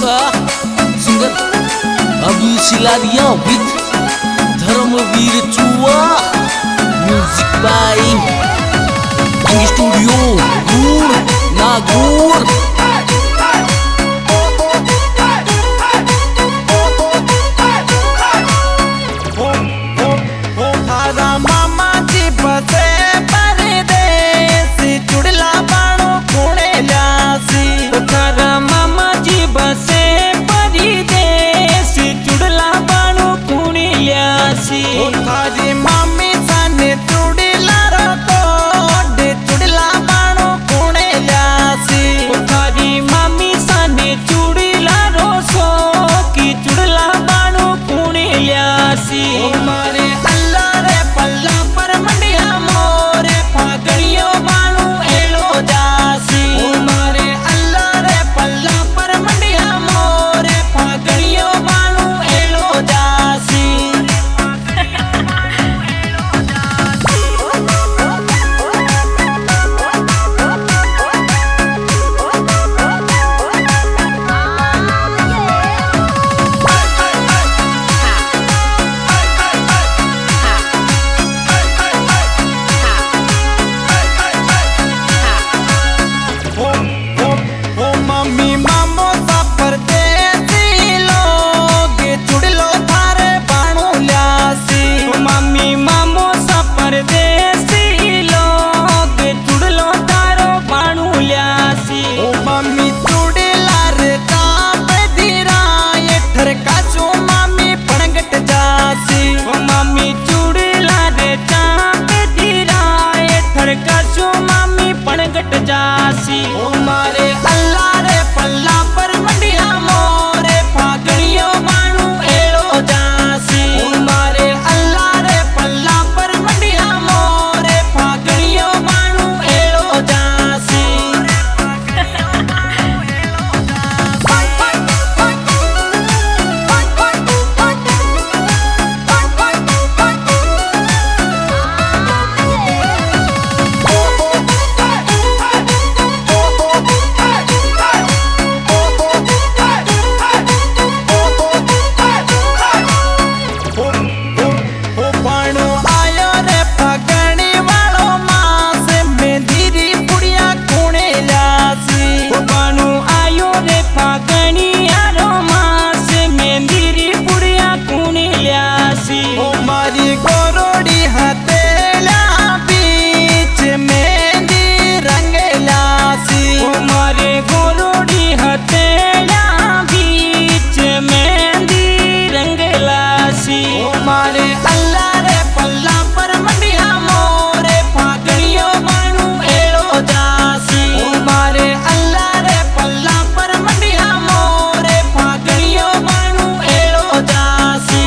Singer अभी सिलारिया विद धर्मवीर चुआ म्यूजिक बाय स्टूडियो गुड़ नागौर। मामा जी बसे परदेस चुड़ला बाणो कुणे ल्यासी। तारा मामा जी बसे परदेस चुड़ला बाणो कुणे ल्यासी। थारी मामी साने चुड़ला रो कोड चुड़ला बाणो कुणे ल्यासी। थारी मामी साने चुड़ला रो सो की चुड़ला बाणो कुणे ल्यासी। मारे जासी। मारे अल्लाह रे पल्ला पर मंडिया मोरे फागड़ियो मानू एड़ो जासी। मारे अल्लाह रे पल्ला पर मंडिया मोरे फागड़ियो मानू एड़ो जासी।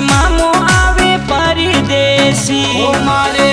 मामो आवे परदेसी। मारे